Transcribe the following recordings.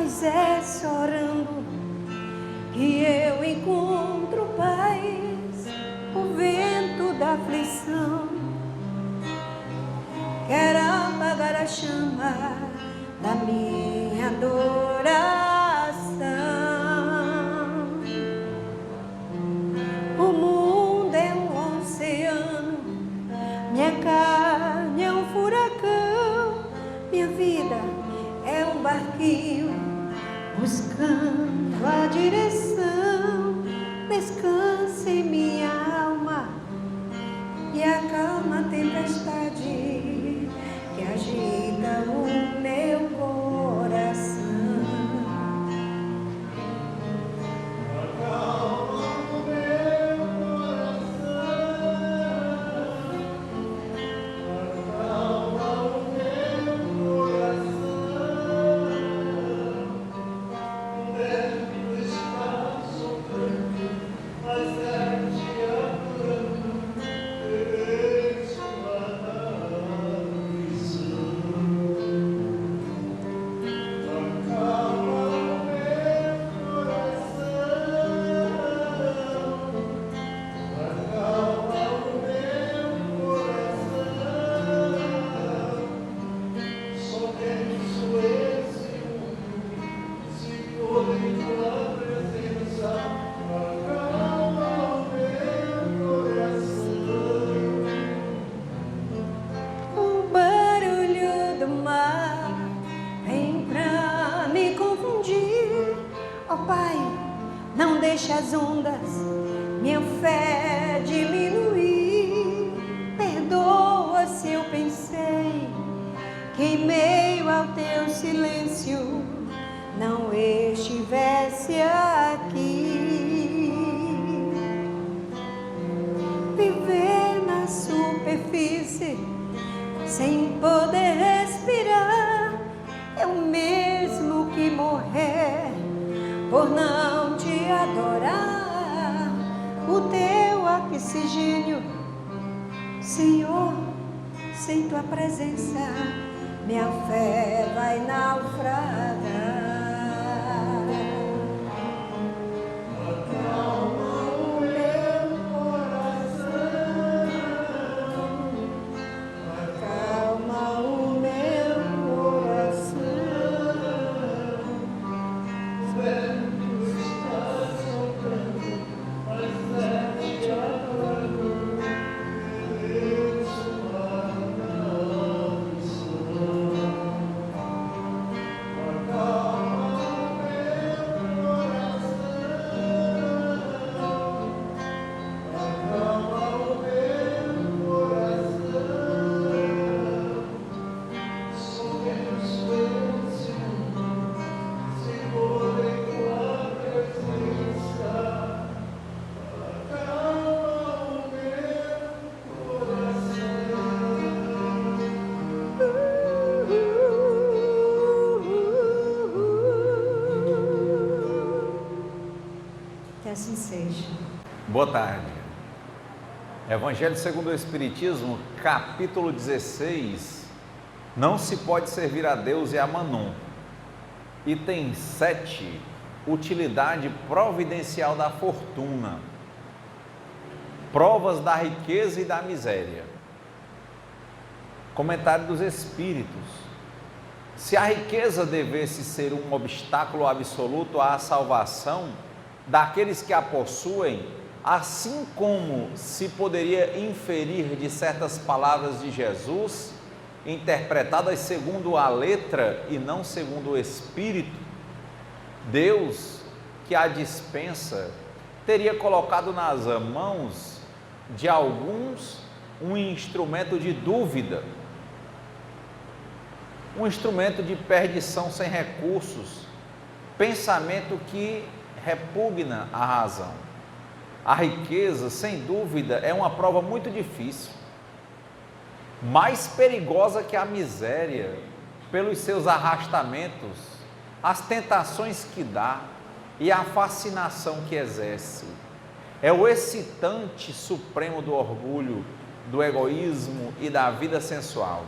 Moisés orando, que eu encontro paz, o vento da aflição. Quero apagar a chama da minha adoração. O mundo é um oceano, minha carne é um furacão, minha vida é um barquinho buscando a direção. Descanse em minha alma e acalma a tempestade que agita o meu coração. Acalma o meu as ondas, minha fé diminuir. Perdoa se eu pensei que em meio ao teu silêncio não estivesse aqui. Viver na superfície sem poder respirar é o mesmo que morrer por não te adorar. O teu oxigênio, Senhor, sem tua presença, minha fé vai naufragar. Acalma o meu coração, acalma o meu coração. Que assim seja. Boa tarde. Evangelho segundo o Espiritismo, capítulo 16. Não se pode servir a Deus e a Mamon. Item 7. Utilidade providencial da fortuna. Provas da riqueza e da miséria. Comentário dos Espíritos. Se a riqueza devesse ser um obstáculo absoluto à salvação daqueles que a possuem, assim como se poderia inferir de certas palavras de Jesus, interpretadas segundo a letra e não segundo o Espírito, Deus, que a dispensa, teria colocado nas mãos de alguns um instrumento de dúvida, um instrumento de perdição sem recursos, pensamento que repugna a razão. A riqueza, sem dúvida, é uma prova muito difícil, mais perigosa que a miséria, pelos seus arrastamentos, as tentações que dá e a fascinação que exerce. É o excitante supremo do orgulho, do egoísmo e da vida sensual.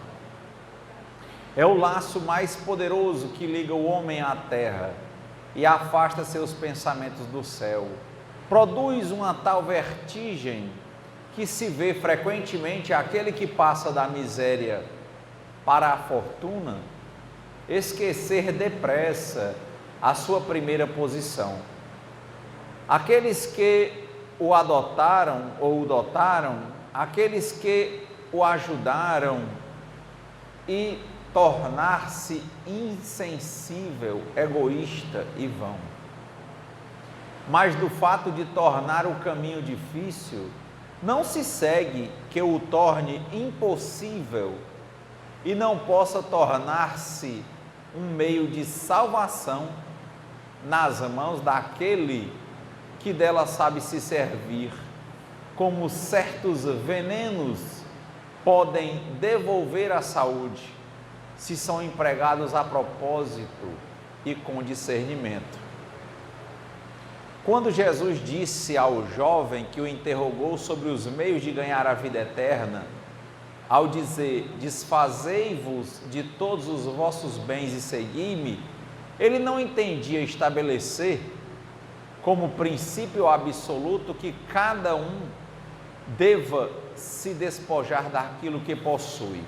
É o laço mais poderoso que liga o homem à terra e afasta seus pensamentos do céu. Produz uma tal vertigem que se vê frequentemente aquele que passa da miséria para a fortuna esquecer depressa a sua primeira posição. Aqueles que o adotaram ou o dotaram, aqueles que o ajudaram e tornar-se insensível, egoísta e vão. Mas do fato de tornar o caminho difícil, não se segue que o torne impossível e não possa tornar-se um meio de salvação nas mãos daquele que dela sabe se servir, como certos venenos podem devolver a saúde, se são empregados a propósito e com discernimento. Quando Jesus disse ao jovem que o interrogou sobre os meios de ganhar a vida eterna, ao dizer, desfazei-vos de todos os vossos bens e segui-me, ele não entendia estabelecer como princípio absoluto que cada um deva se despojar daquilo que possui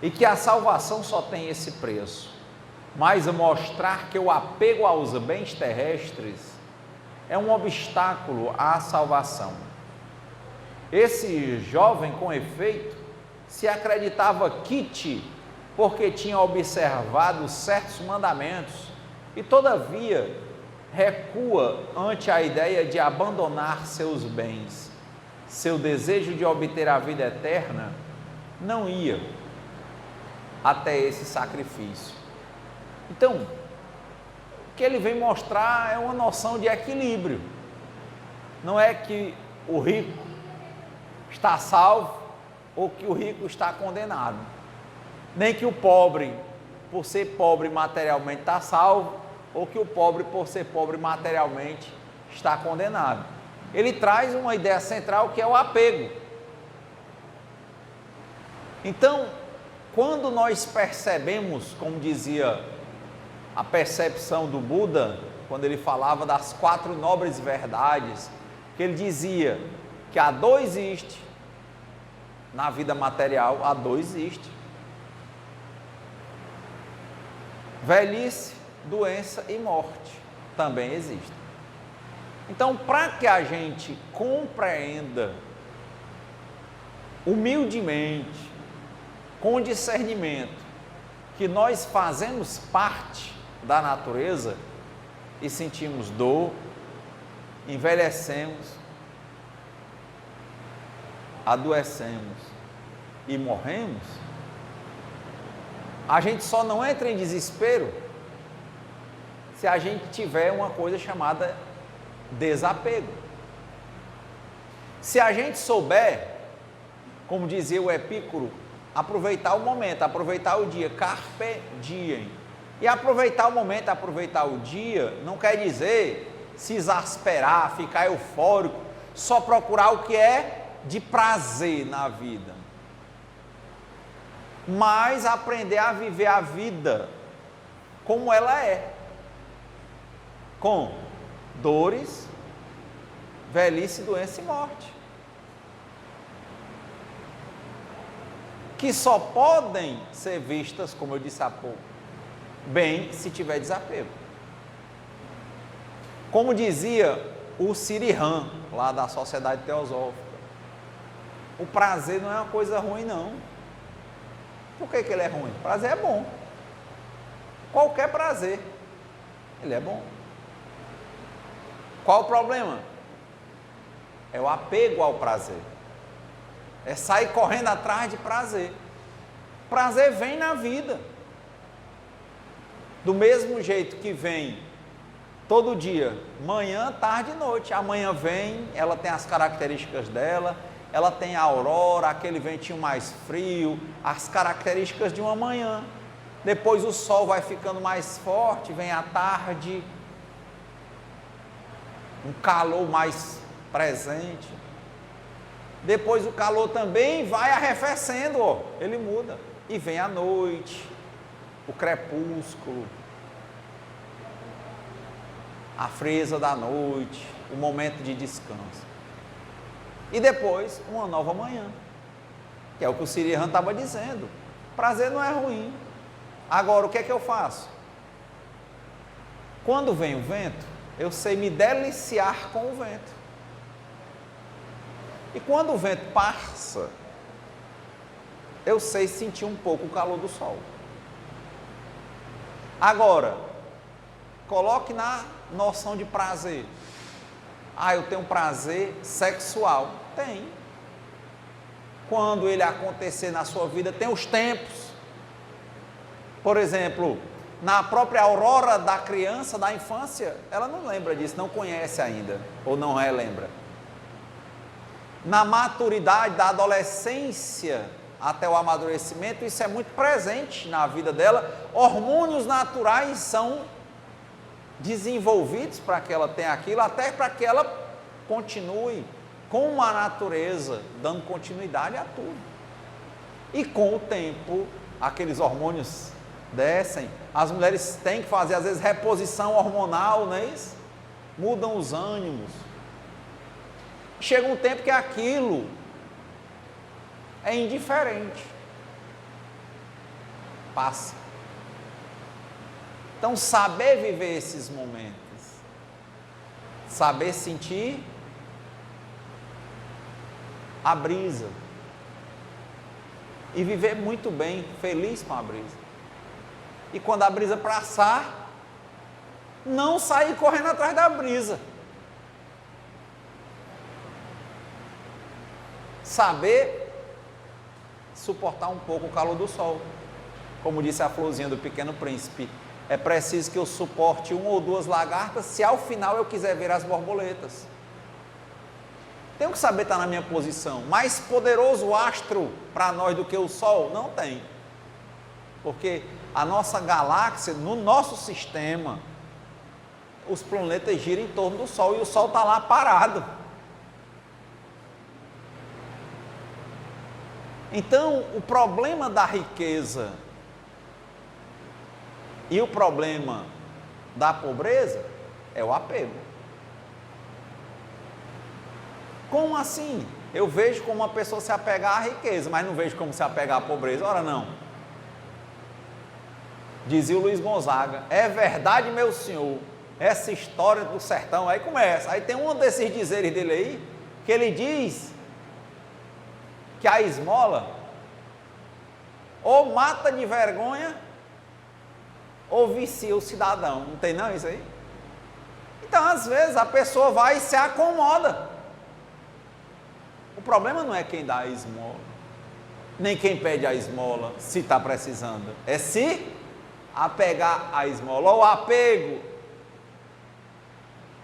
e que a salvação só tem esse preço, mas mostrar que o apego aos bens terrestres é um obstáculo à salvação. Esse jovem, com efeito, se acreditava quite porque tinha observado certos mandamentos e, todavia, recua ante a ideia de abandonar seus bens. Seu desejo de obter a vida eterna não ia até esse sacrifício. Então, o que ele vem mostrar é uma noção de equilíbrio. Não é que o rico está salvo ou que o rico está condenado. Nem que o pobre, por ser pobre materialmente, está salvo, ou que o pobre, por ser pobre materialmente, está condenado. Ele traz uma ideia central que é o apego. Então, quando nós percebemos, como dizia a percepção do Buda, quando ele falava das 4 nobres verdades, que ele dizia que a dor existe, na vida material a dor existe. Velhice, doença e morte também existem. Então, para que a gente compreenda humildemente, com discernimento, que nós fazemos parte da natureza e sentimos dor, envelhecemos, adoecemos e morremos, a gente só não entra em desespero se a gente tiver uma coisa chamada desapego. Se a gente souber, como dizia o Epícoro, aproveitar o momento, aproveitar o dia, carpe diem. E aproveitar o momento, aproveitar o dia, não quer dizer se exasperar, ficar eufórico, só procurar o que é de prazer na vida. Mas aprender a viver a vida como ela é. Com dores, velhice, doença e morte. Que só podem ser vistas, como eu disse há pouco, bem se tiver desapego. Como dizia o Sirihan, lá da Sociedade Teosófica, o prazer não é uma coisa ruim, não. Por que ele é ruim? Prazer é bom. Qualquer prazer, ele é bom. Qual o problema? É o apego ao prazer. É sair correndo atrás de prazer. Prazer vem na vida. Do mesmo jeito que vem todo dia, manhã, tarde e noite. Amanhã vem, ela tem as características dela, ela tem a aurora, aquele ventinho mais frio, as características de uma manhã. Depois o sol vai ficando mais forte, vem a tarde, um calor mais presente. Depois o calor também vai arrefecendo, ó, ele muda. E vem a noite, o crepúsculo, a frieza da noite, o momento de descanso. E depois, uma nova manhã, que é o que o Siri Han estava dizendo. Prazer não é ruim. Agora, o que é que eu faço? Quando vem o vento, eu sei me deliciar com o vento. E quando o vento passa, eu sei sentir um pouco o calor do sol. Agora, coloque na noção de prazer. Ah, eu tenho prazer sexual. Tem. Quando ele acontecer na sua vida, tem os tempos. Por exemplo, na própria aurora da criança, da infância, ela não lembra disso, não conhece ainda, ou não relembra. Na maturidade da adolescência até o amadurecimento, isso é muito presente na vida dela. Hormônios naturais são desenvolvidos para que ela tenha aquilo, até para que ela continue com a natureza, dando continuidade a tudo. E com o tempo, aqueles hormônios descem, as mulheres têm que fazer às vezes reposição hormonal, não é isso? Mudam os ânimos. Chega um tempo que aquilo é indiferente. Passa. Então, saber viver esses momentos, saber sentir a brisa e viver muito bem, feliz com a brisa. E quando a brisa passar, não sair correndo atrás da brisa. Saber suportar um pouco o calor do sol. Como disse a florzinha do Pequeno Príncipe, é preciso que eu suporte 1 ou 2 lagartas se ao final eu quiser ver as borboletas. Tenho que saber estar na minha posição. Mais poderoso astro para nós do que o Sol? Não tem. Porque a nossa galáxia, no nosso sistema, os planetas giram em torno do Sol e o Sol está lá parado. Então, o problema da riqueza e o problema da pobreza é o apego. Como assim? Eu vejo como uma pessoa se apegar à riqueza, mas não vejo como se apegar à pobreza. Ora não. Dizia o Luiz Gonzaga, é verdade, meu senhor, essa história do sertão, aí começa. Aí tem um desses dizeres dele aí, que ele diz que a esmola ou mata de vergonha ou vicia o cidadão. Não tem não isso aí? Então, às vezes, a pessoa vai e se acomoda. O problema não é quem dá a esmola, nem quem pede a esmola, se está precisando. É se apegar à esmola, ou apego.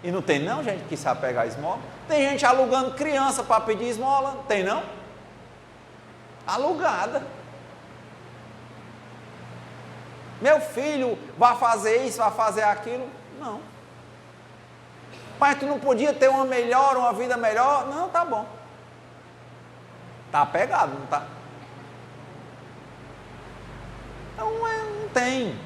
E não tem não gente que se apega à esmola. Tem gente alugando criança para pedir esmola, tem não? Alugada. Meu filho vai fazer isso, vai fazer aquilo. Não. Mas tu não podia ter uma melhor, uma vida melhor? Não, tá bom. Está apegado, não está? Então não tem.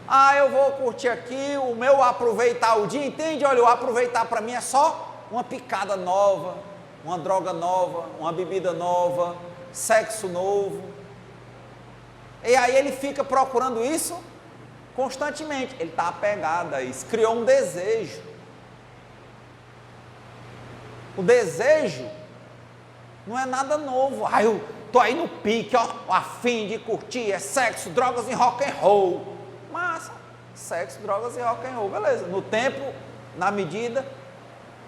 Ah, eu vou curtir aqui, o meu aproveitar o dia, entende? Olha, o aproveitar para mim é só uma picada nova, uma droga nova, uma bebida nova, sexo novo. E aí ele fica procurando isso constantemente. Ele está apegado a isso, criou um desejo. O desejo não é nada novo. Ah, eu tô aí no pique, ó, a fim de curtir, é sexo, drogas e rock and roll. Massa, sexo, drogas e rock and roll, beleza. No tempo, na medida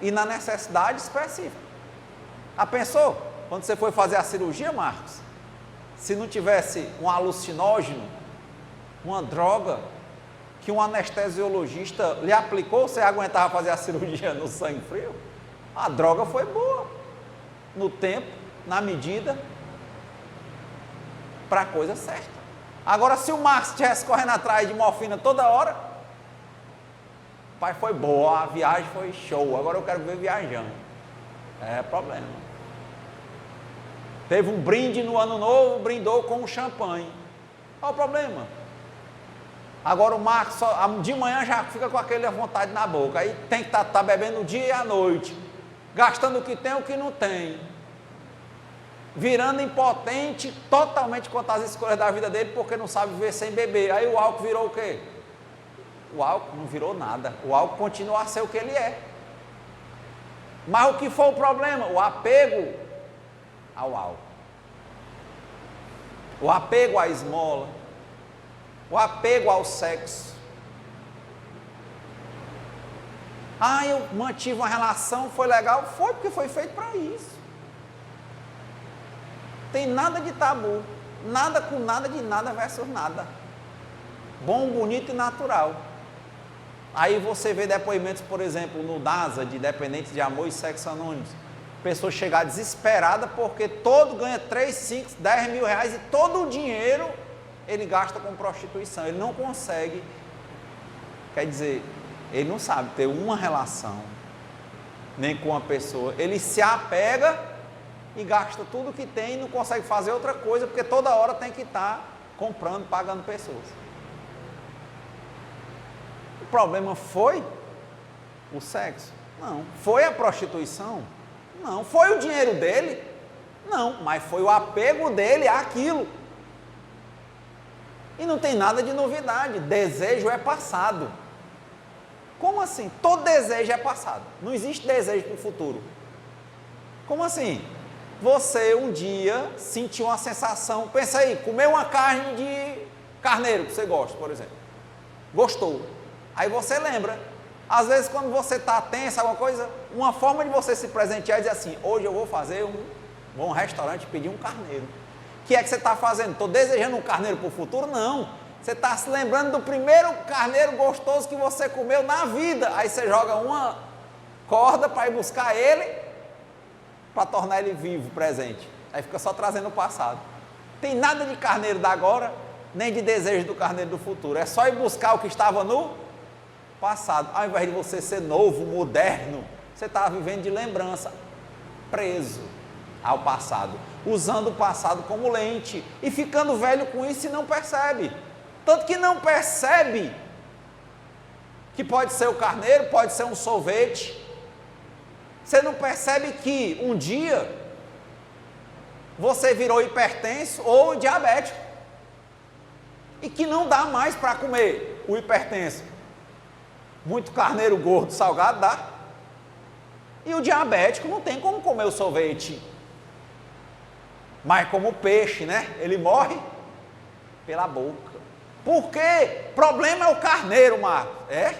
e na necessidade específica. Ah, pensou? Quando você foi fazer a cirurgia, Marcos, se não tivesse um alucinógeno, uma droga que um anestesiologista lhe aplicou, você aguentava fazer a cirurgia no sangue frio? A droga foi boa. No tempo, na medida, para a coisa certa. Agora, se o Marcos estivesse correndo atrás de morfina toda hora, pai, foi boa, a viagem foi show, agora eu quero ver viajando. É problema. Teve um brinde no ano novo, brindou com um champanhe. Qual o problema? Agora o Marcos de manhã já fica com aquela vontade na boca, aí tem que estar bebendo o dia e a noite, gastando o que tem e o que não tem, virando impotente totalmente quanto às escolhas da vida dele, porque não sabe viver sem beber. Aí o álcool virou o quê? O álcool não virou nada, o álcool continua a ser o que ele é. Mas o que foi o problema? O apego ao álcool, o apego à esmola, o apego ao sexo. Ah, eu mantive uma relação, foi legal? Foi porque foi feito para isso. Tem nada de tabu, nada com nada de nada versus nada. Bom, bonito e natural. Aí você vê depoimentos, por exemplo, no DASA, de dependentes de amor e sexo anônimos. Pessoa chegar desesperada porque todo ganha 3, 5, 10 mil reais e todo o dinheiro ele gasta com prostituição. Ele não consegue, quer dizer, ele não sabe ter uma relação, nem com uma pessoa. Ele se apega e gasta tudo que tem e não consegue fazer outra coisa, porque toda hora tem que estar comprando, pagando pessoas. O problema foi o sexo? Não. Foi a prostituição? Não. Foi o dinheiro dele? Não. Mas foi o apego dele àquilo. E não tem nada de novidade. Desejo é passado. Como assim? Todo desejo é passado. Não existe desejo para o futuro. Como assim? Você um dia sentiu uma sensação, pensa aí, comer uma carne de carneiro que você gosta, por exemplo. Gostou. Aí você lembra, às vezes quando você está tenso, alguma coisa, uma forma de você se presentear é dizer assim, hoje eu vou fazer vou a um restaurante pedir um carneiro. O que é que você está fazendo? Estou desejando um carneiro para o futuro? Não. Você está se lembrando do primeiro carneiro gostoso que você comeu na vida. Aí você joga uma corda para ir buscar ele, para tornar ele vivo, presente. Aí fica só trazendo o passado. Tem nada de carneiro da agora, nem de desejo do carneiro do futuro. É só ir buscar o que estava no passado. Ao invés de você ser novo, moderno, você está vivendo de lembrança, preso ao passado, usando o passado como lente e ficando velho com isso e não percebe. Tanto que não percebe que pode ser o carneiro, pode ser um sorvete. Você não percebe que um dia você virou hipertenso ou diabético e que não dá mais para comer o hipertenso. Muito carneiro gordo, salgado dá. E o diabético não tem como comer o sorvete. Mas como o peixe, né? Ele morre pela boca. Por quê? O problema é o carneiro, Marcos. É?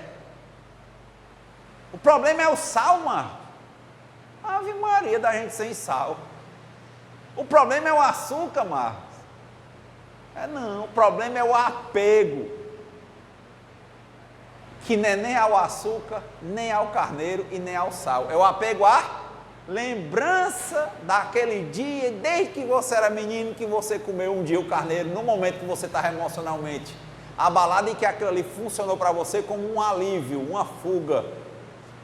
O problema é o sal, Marcos. Ave Maria da gente sem sal. O problema é o açúcar, Marcos. Não, o problema é o apego. Que não é nem ao açúcar, nem ao carneiro e nem ao sal. É o apego à lembrança daquele dia, desde que você era menino, que você comeu um dia o carneiro, no momento que você estava emocionalmente abalado e que aquilo ali funcionou para você como um alívio, uma fuga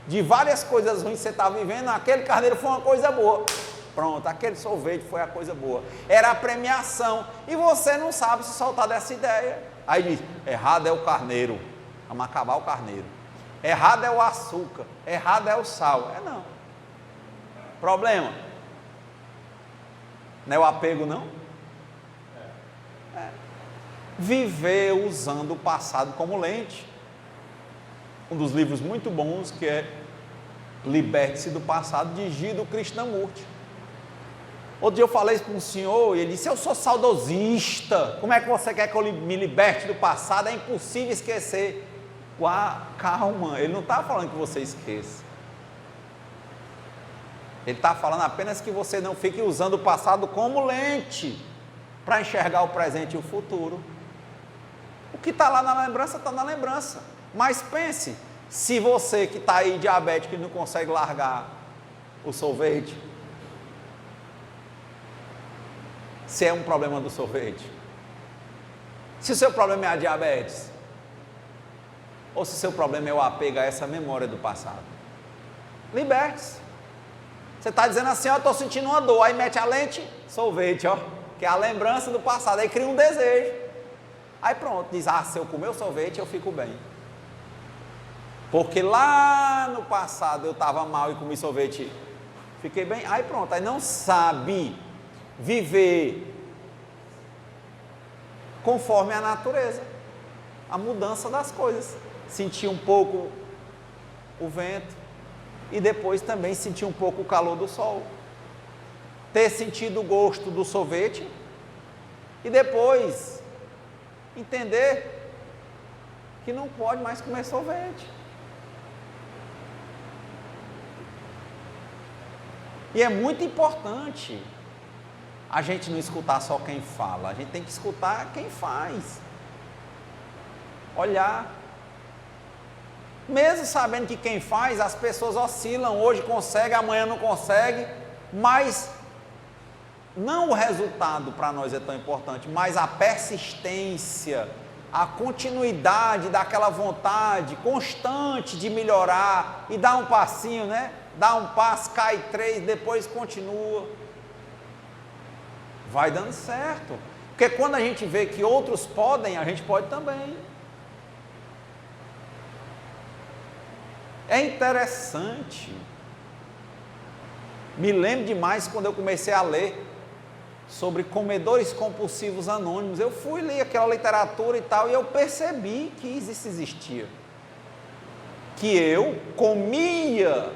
de várias coisas ruins que você estava vivendo. Aquele carneiro foi uma coisa boa. Pronto, aquele sorvete foi a coisa boa. Era a premiação. E você não sabe se soltar dessa ideia. Aí diz, errado é o carneiro. Vamos acabar o carneiro. Errado é o açúcar. Errado é o sal. Não. Problema. Não é o apego, não? Viver usando o passado como lente. Um dos livros muito bons que é Liberte-se do Passado, de Guido Krishnamurti. Outro dia eu falei isso para um senhor e ele disse, eu sou saudosista, como é que você quer que eu me liberte do passado? É impossível esquecer. Calma, ele não está falando que você esqueça. Ele está falando apenas que você não fique usando o passado como lente para enxergar o presente e o futuro. O que está lá na lembrança, está na lembrança. Mas pense, se você que está aí diabético e não consegue largar o sorvete, se é um problema do sorvete, se o seu problema é a diabetes, ou se o seu problema é o apego a essa memória do passado, liberte-se. Você está dizendo assim, ó, estou sentindo uma dor, aí mete a lente, sorvete, ó, que é a lembrança do passado, aí cria um desejo. Aí pronto, diz, se eu comer o sorvete eu fico bem. Porque lá no passado eu estava mal e comi sorvete, fiquei bem. Aí pronto, aí não sabe viver conforme a natureza, a mudança das coisas. Sentir um pouco o vento e depois também sentir um pouco o calor do sol. Ter sentido o gosto do sorvete e depois entender que não pode mais comer sorvete. E é muito importante a gente não escutar só quem fala, a gente tem que escutar quem faz. Olhar. Mesmo sabendo que quem faz, as pessoas oscilam, hoje consegue, amanhã não consegue, mas não o resultado para nós é tão importante, mas a persistência, a continuidade daquela vontade constante de melhorar e dar um passinho, né? Dá um passo, cai 3, depois continua. Vai dando certo. Porque quando a gente vê que outros podem, a gente pode também. É interessante. Me lembro demais quando eu comecei a ler sobre comedores compulsivos anônimos. Eu fui ler aquela literatura e tal, e eu percebi que isso existia. Que eu comia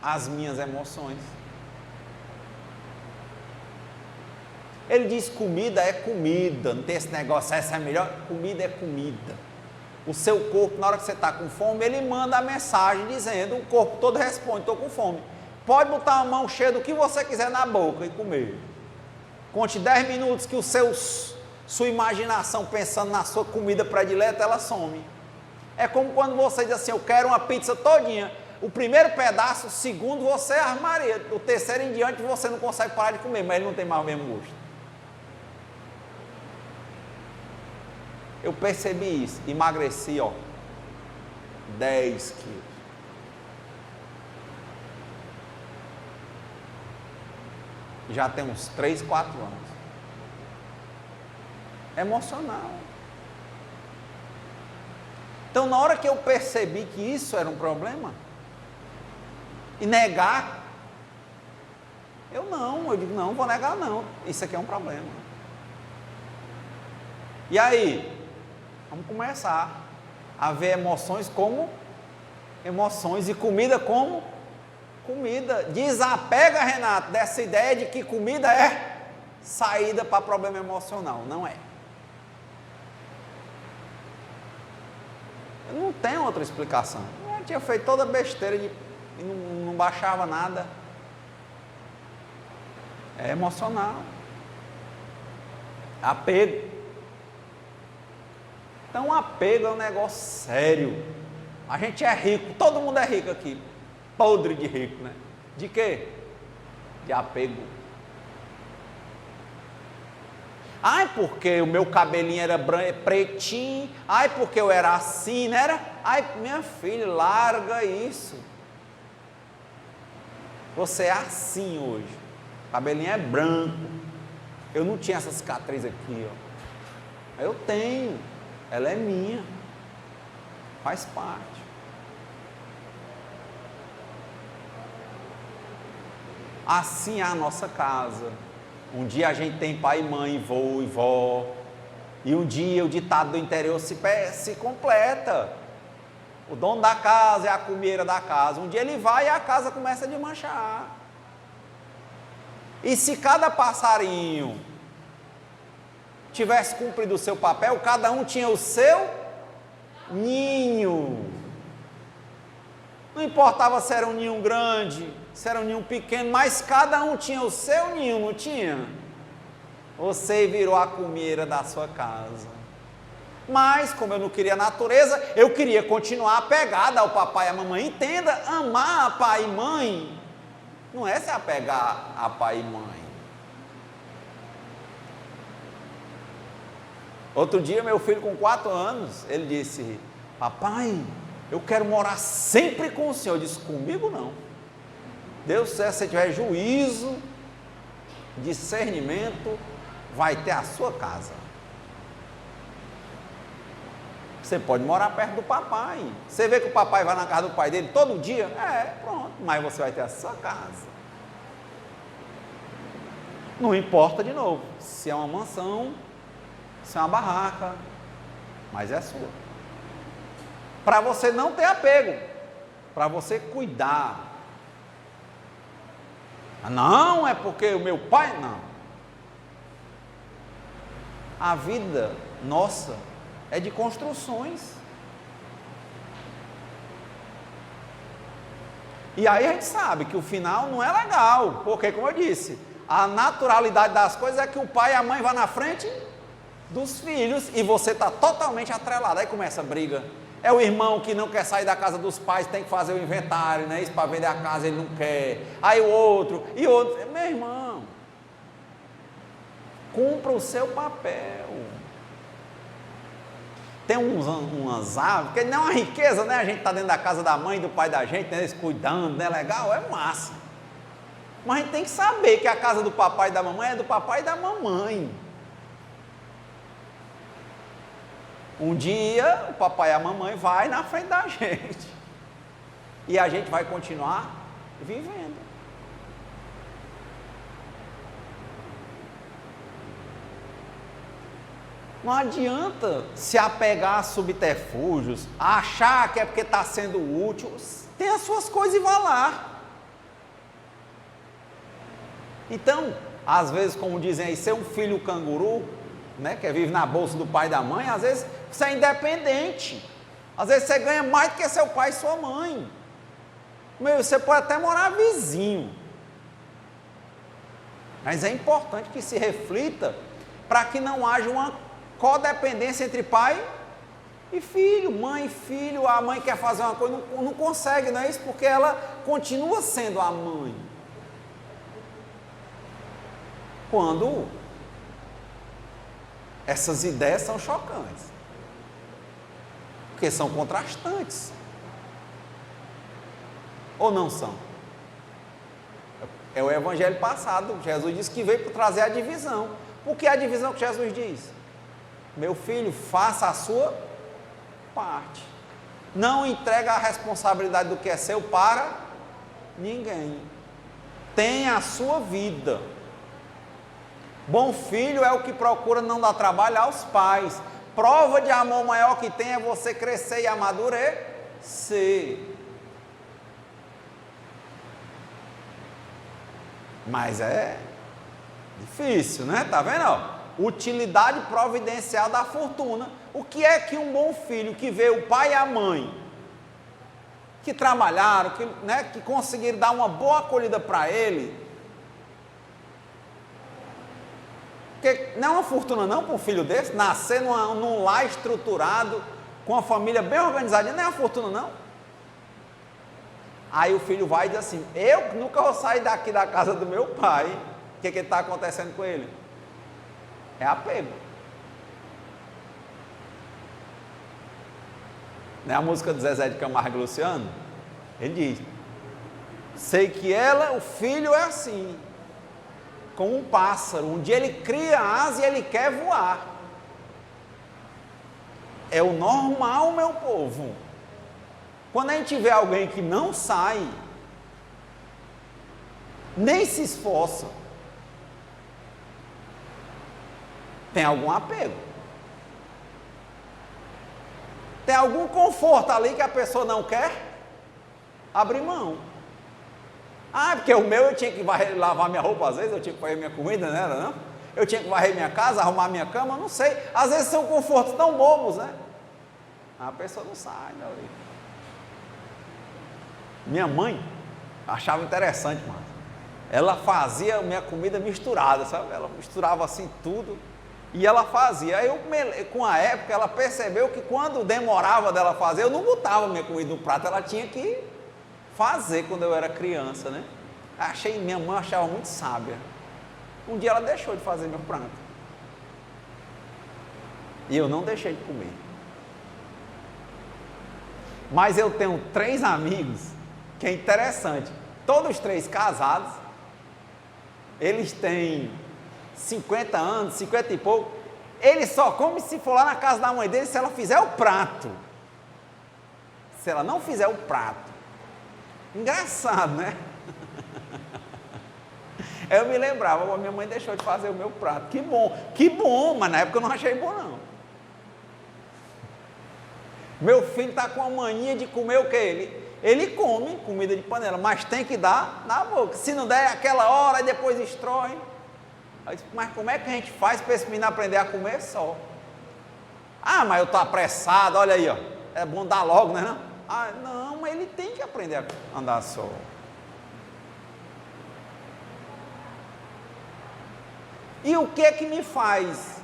as minhas emoções. Ele diz: comida é comida, não tem esse negócio, essa é melhor. Comida é comida. O seu corpo, na hora que você está com fome, ele manda a mensagem dizendo, o corpo todo responde: estou com fome. Pode botar a mão cheia do que você quiser na boca e comer. Conte 10 minutos que sua imaginação pensando na sua comida predileta, ela some. É como quando você diz assim: eu quero uma pizza todinha. O primeiro pedaço, o segundo você armaria, o terceiro em diante você não consegue parar de comer, mas ele não tem mais o mesmo gosto. Eu percebi isso, emagreci, 10 quilos. Já tem uns 3, 4 anos. Emocional. Então, na hora que eu percebi que isso era um problema, e negar, eu digo, não vou negar não, isso aqui é um problema. E aí, vamos começar a ver emoções como emoções e comida como comida. Desapega, Renato, dessa ideia de que comida é saída para problema emocional, não é. Eu não tenho outra explicação. Eu tinha feito toda besteira e não baixava nada. É emocional. Apego. Então, apego é um negócio sério. A gente é rico, todo mundo é rico aqui. Podre de rico, né? De quê? De apego. Ai, porque o meu cabelinho era pretinho. Ai, porque eu era assim, não era? Ai, minha filha, larga isso. Você é assim hoje. O cabelinho é branco. Eu não tinha essa cicatriz aqui, Eu tenho. Ela é minha. Faz parte. Assim é a nossa casa. Um dia a gente tem pai e mãe, vô e vó. E um dia o ditado do interior se completa. O dono da casa é a comieira da casa. Um dia ele vai e a casa começa a desmanchar. E se cada passarinho tivesse cumprido o seu papel, cada um tinha o seu ninho. Não importava se era um ninho grande, se era um ninho pequeno, mas cada um tinha o seu ninho, não tinha? Você virou a comieira da sua casa. Mas, como eu não queria a natureza, eu queria continuar apegada ao papai e à mamãe. Entenda, amar pai e mãe não é se apegar a pai e mãe. Outro dia, meu filho com 4 anos, ele disse: papai, eu quero morar sempre com o senhor. Eu disse: comigo não. Deus, se você tiver juízo, discernimento, vai ter a sua casa. Você pode morar perto do papai. Você vê que o papai vai na casa do pai dele todo dia? Pronto. Mas você vai ter a sua casa. Não importa, de novo, se é uma mansão, se é uma barraca, mas é sua. Para você não ter apego, para você cuidar. Não, é porque o meu pai, não. A vida nossa é de construções. E aí a gente sabe que o final não é legal, porque, como eu disse, a naturalidade das coisas é que o pai e a mãe vão na frente dos filhos e você está totalmente atrelado. Aí começa a briga. É o irmão que não quer sair da casa dos pais, tem que fazer o inventário, né? Isso para vender a casa ele não quer. Aí o outro, e outro. Meu irmão, cumpra o seu papel. Tem umas aves, porque não é uma riqueza, né? A gente está dentro da casa da mãe e do pai da gente, né? Eles cuidando, né? Legal, é massa. Mas a gente tem que saber que a casa do papai e da mamãe é do papai e da mamãe. Um dia o papai e a mamãe vai na frente da gente. E a gente vai continuar vivendo. Não adianta se apegar a subterfúgios, achar que é porque está sendo útil. Tem as suas coisas e vá lá. Então, às vezes, como dizem aí, ser um filho canguru, né, que vive na bolsa do pai e da mãe, às vezes você é independente. Às vezes você ganha mais do que seu pai e sua mãe. Você pode até morar vizinho. Mas é importante que se reflita para que não haja uma codependência entre pai e filho, mãe e filho. A mãe quer fazer uma coisa, não consegue, não é isso? Porque ela continua sendo a mãe. Quando essas ideias são chocantes, porque são contrastantes, ou não são? É o evangelho passado, Jesus disse que veio para trazer a divisão. Por que a divisão que Jesus diz? Meu filho, faça a sua parte, não entrega a responsabilidade do que é seu para ninguém, tenha a sua vida. Bom filho é o que procura não dar trabalho aos pais. Prova de amor maior que tem é você crescer e amadurecer. Mas é difícil, né? Tá vendo? Ó? Utilidade providencial da fortuna. O que é que um bom filho que vê o pai e a mãe, que trabalharam, que conseguiram dar uma boa acolhida para ele, porque não é uma fortuna não para um filho desse, nascer num lar estruturado, com uma família bem organizada, não é uma fortuna não. Aí o filho vai e diz assim, eu nunca vou sair daqui da casa do meu pai. O que está acontecendo com ele? É apego. Não é a música do Zezé de Camargo e Luciano? Ele diz, sei que o filho é assim, como um pássaro, um dia ele cria asa e ele quer voar. É o normal, meu povo. Quando a gente vê alguém que não sai, nem se esforça, tem algum apego. Tem algum conforto ali que a pessoa não quer abrir mão. Porque o meu eu tinha que lavar minha roupa, às vezes eu tinha que fazer minha comida, não era não? Eu tinha que varrer minha casa, arrumar minha cama, não sei. Às vezes são confortos tão bobos, né? A pessoa não sai dali. Minha mãe achava interessante, mano. Ela fazia minha comida misturada, sabe? Ela misturava assim tudo e ela fazia. Aí com a época ela percebeu que quando demorava dela fazer, eu não botava minha comida no prato, ela tinha que fazer quando eu era criança, né? Minha mãe achava muito sábia. Um dia ela deixou de fazer meu prato. E eu não deixei de comer. Mas eu tenho 3 amigos que é interessante. Todos 3 casados. Eles têm 50 anos, 50 e pouco. Ele só come se for lá na casa da mãe dele, se ela fizer o prato. Se ela não fizer o prato. Engraçado, né? Eu me lembrava, minha mãe deixou de fazer o meu prato. Que bom, mas na época eu não achei bom não. Meu filho está com a mania de comer o quê? Ele come comida de panela, mas tem que dar na boca. Se não der aquela hora, e depois destrói. Mas como é que a gente faz para esse menino aprender a comer só? Ah, mas eu estou apressado, olha aí, ó. É bom dar logo, né? Não? Ah, não, mas ele tem que aprender a andar só. E o que é que me faz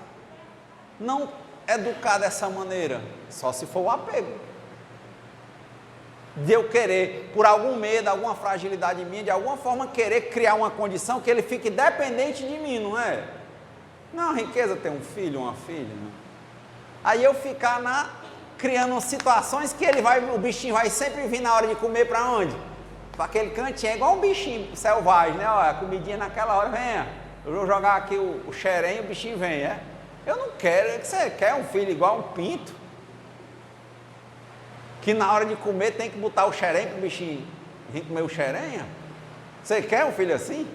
não educar dessa maneira? Só se for o apego. De eu querer, por algum medo, alguma fragilidade minha, de alguma forma querer criar uma condição que ele fique dependente de mim, não é? Não, riqueza ter um filho, uma filha, não. Aí eu ficar criando situações que o bichinho vai sempre vir na hora de comer para onde? Para aquele cantinho, é igual um bichinho selvagem, né? Olha, a comidinha naquela hora, venha, eu vou jogar aqui o xerém, o bichinho vem, é? Eu não quero, você quer um filho igual um pinto? Que na hora de comer tem que botar o xerém para o bichinho vir comer o xerém? Você quer um filho assim?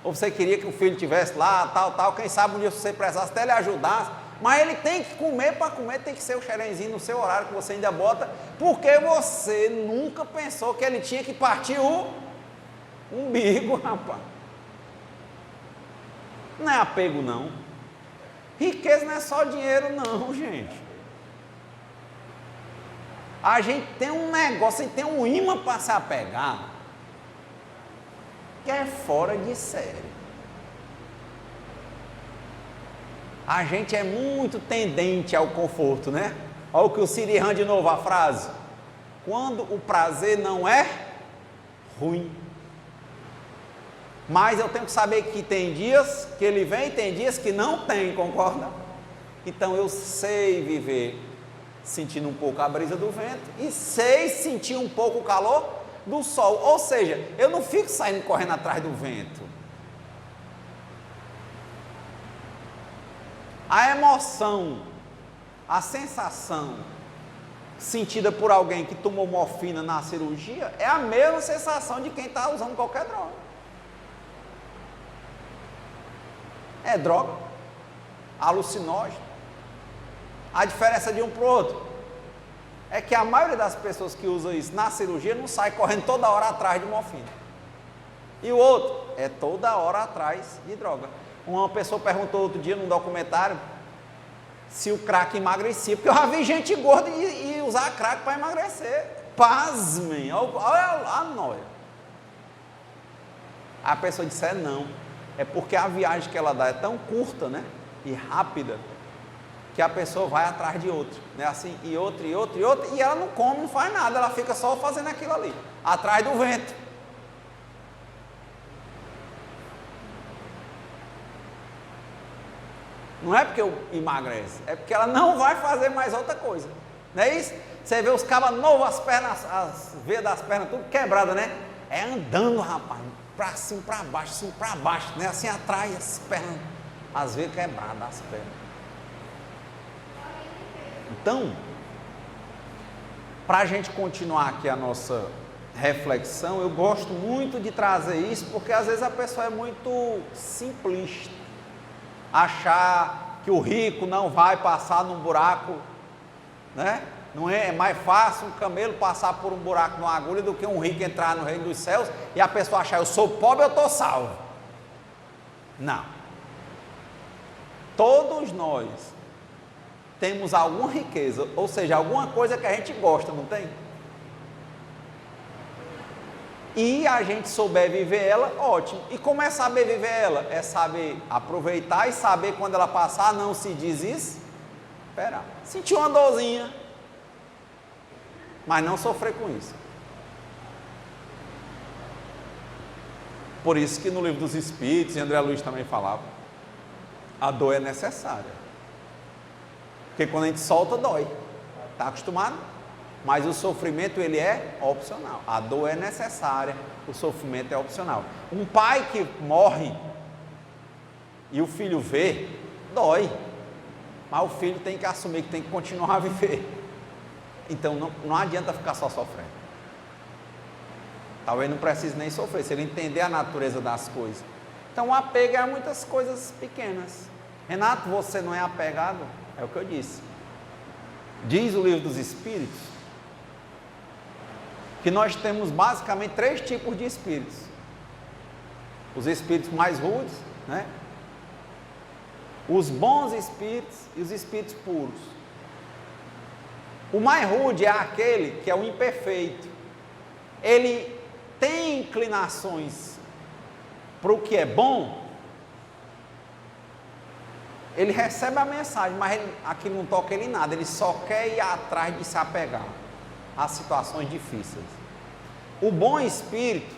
Ou você queria que o filho estivesse lá, tal, quem sabe um dia se você precisasse até ele ajudasse, mas ele tem que comer, para comer tem que ser o xerenzinho no seu horário que você ainda bota, porque você nunca pensou que ele tinha que partir o umbigo, rapaz. Não é apego não. Riqueza não é só dinheiro não, gente. A gente tem um negócio, a gente tem um imã para se apegar, que é fora de série. A gente é muito tendente ao conforto, né? Olha o que o Sirihan de novo, a frase. Quando o prazer não é ruim. Mas eu tenho que saber que tem dias que ele vem e tem dias que não tem, concorda? Então eu sei viver sentindo um pouco a brisa do vento e sei sentir um pouco o calor do sol, ou seja, eu não fico saindo correndo atrás do vento. A emoção, a sensação sentida por alguém que tomou morfina na cirurgia é a mesma sensação de quem está usando qualquer droga. É droga, alucinógeno. A diferença de um para o outro é que a maioria das pessoas que usam isso na cirurgia não sai correndo toda hora atrás de morfina. E o outro é toda hora atrás de droga. Uma pessoa perguntou outro dia num documentário se o crack emagrecia, porque eu já vi gente gorda e usar crack para emagrecer. Pasmem, olha a nóia. A pessoa disse, não, é porque a viagem que ela dá é tão curta, né, e rápida, que a pessoa vai atrás de outro, né? Assim, e outro, e ela não come, não faz nada, ela fica só fazendo aquilo ali, atrás do vento. Não é porque eu emagrece, é porque ela não vai fazer mais outra coisa, não é isso? Você vê os cabas novos, as pernas, as veias das pernas tudo quebradas, né? É andando, rapaz, para cima, para baixo, né? Assim atrás, as pernas, as veias quebradas, as pernas. Então, para a gente continuar aqui a nossa reflexão, eu gosto muito de trazer isso, porque às vezes a pessoa é muito simplista, achar que o rico não vai passar num buraco, né? Não é mais fácil um camelo passar por um buraco numa agulha do que um rico entrar no reino dos céus e a pessoa achar, eu sou pobre, eu estou salvo. Não. Todos nós temos alguma riqueza, ou seja, alguma coisa que a gente gosta, não tem? E a gente souber viver ela, ótimo. E como é saber viver ela? É saber aproveitar e saber quando ela passar, não se desesperar. Sentir uma dorzinha, mas não sofrer com isso. Por isso que no livro dos Espíritos, e André Luiz também falava, a dor é necessária. Porque quando a gente solta, dói. Está acostumado? Mas o sofrimento, ele é opcional. A dor é necessária, o sofrimento é opcional. Um pai que morre e o filho vê, dói. mas o filho tem que assumir que tem que continuar a viver. Então não adianta ficar só sofrendo. Talvez não precise nem sofrer, se ele entender a natureza das coisas. Então o apego é a muitas coisas pequenas. Renato, você não é apegado? É o que eu disse. Diz o livro dos Espíritos que nós temos basicamente 3 tipos de espíritos. Os espíritos mais rudes, né? Os bons espíritos e os espíritos puros. O mais rude é aquele que é o imperfeito. Ele tem inclinações para o que é bom. Ele recebe a mensagem, mas aquilo não toca ele em nada. Ele só quer ir atrás de se apegar às situações difíceis. O bom espírito,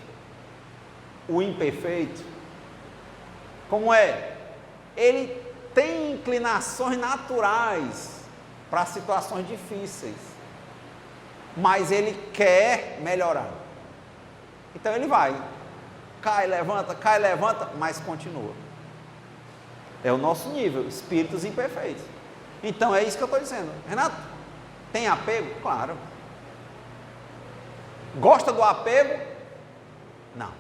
o imperfeito, como é? Ele tem inclinações naturais para situações difíceis, mas ele quer melhorar. Então ele vai, cai, levanta, mas continua. É o nosso nível, espíritos imperfeitos. Então é isso que eu estou dizendo. Renato, tem apego? Claro. Gosta do apego? Não.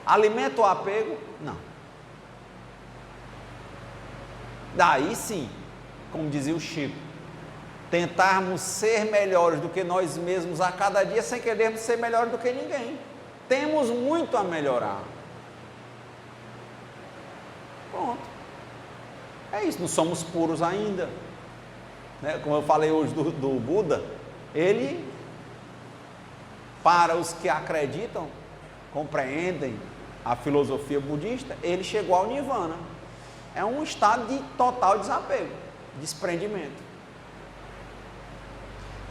Alimenta o apego? Não. Daí sim, como dizia o Chico, tentarmos ser melhores do que nós mesmos a cada dia, sem querermos ser melhores do que ninguém. Temos muito a melhorar. Pronto. É isso, não somos puros ainda. Né? Como eu falei hoje do Buda, ele, para os que acreditam, compreendem a filosofia budista, ele chegou ao Nirvana. É um estado de total desapego, desprendimento.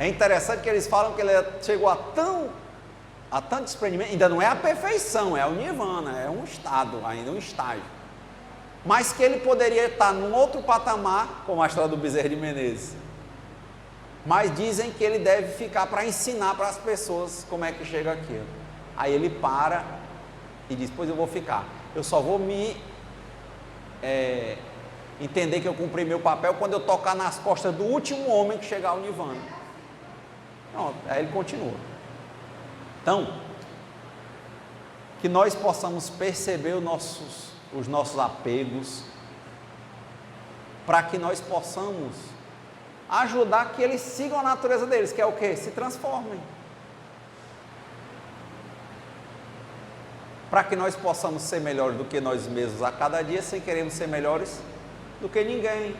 É interessante que eles falam que ele chegou a tanto desprendimento, ainda não é a perfeição, é o Nirvana, é um estado, ainda um estágio. Mas que ele poderia estar num outro patamar, como a história do Bezerra de Menezes. Mas dizem que ele deve ficar para ensinar para as pessoas como é que chega aquilo. Aí ele para e diz, pois eu vou ficar. Eu só vou me entender que eu cumpri meu papel quando eu tocar nas costas do último homem que chegar ao Nirvana. Pronto, aí ele continua. Então, que nós possamos perceber os nossos apegos, para que nós possamos ajudar que eles sigam a natureza deles, que é o quê? Se transformem. Para que nós possamos ser melhores do que nós mesmos a cada dia, sem querermos ser melhores do que ninguém.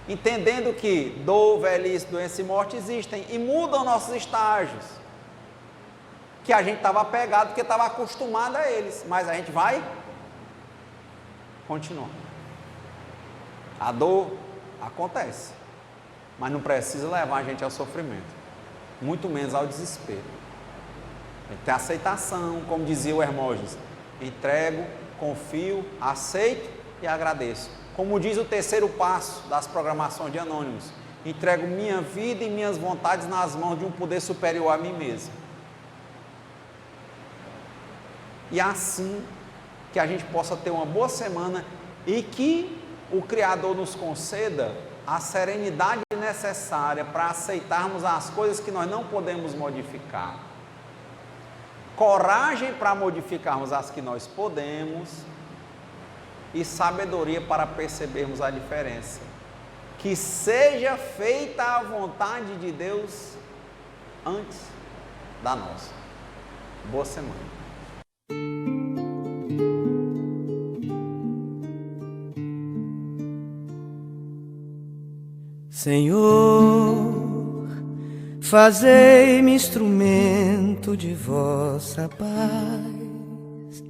Entendendo que dor, velhice, doença e morte existem e mudam nossos estágios. Que a gente estava apegado porque estava acostumado a eles, mas a gente vai continuar. A dor acontece, mas não precisa levar a gente ao sofrimento, muito menos ao desespero. Tem que ter aceitação, como dizia o Hermógenes: entrego, confio, aceito e agradeço. Como diz o terceiro passo das programações de Anônimos: entrego minha vida e minhas vontades nas mãos de um poder superior a mim mesmo. E assim que a gente possa ter uma boa semana e que o Criador nos conceda a serenidade necessária para aceitarmos as coisas que nós não podemos modificar, coragem para modificarmos as que nós podemos e sabedoria para percebermos a diferença. Que seja feita a vontade de Deus antes da nossa. Boa semana. Senhor, fazei-me instrumento de vossa paz.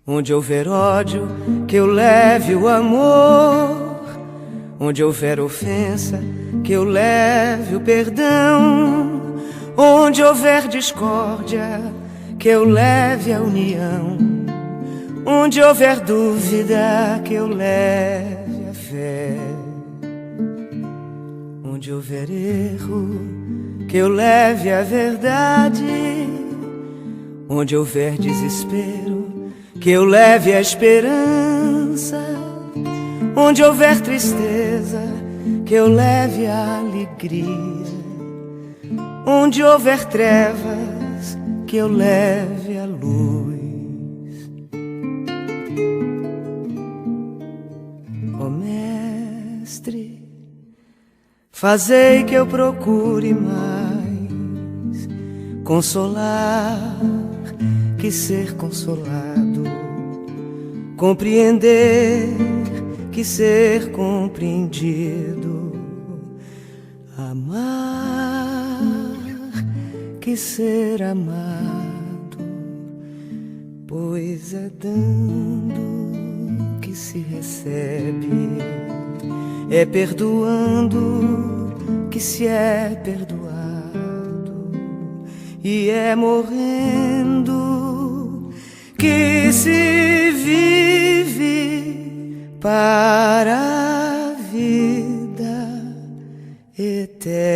Onde houver ódio, que eu leve o amor. Onde houver ofensa, que eu leve o perdão. Onde houver discórdia, que eu leve a união. Onde houver dúvida, que eu leve a fé. Onde houver erro, que eu leve a verdade. Onde houver desespero, que eu leve a esperança. Onde houver tristeza, que eu leve a alegria. Onde houver trevas, que eu leve a luz. Ó Mestre, fazei que eu procure mais consolar que ser consolado, compreender que ser compreendido, amar que ser amado, pois é dando que se recebe, é perdoando que se é perdoado, e é morrendo que se vive para a vida eterna.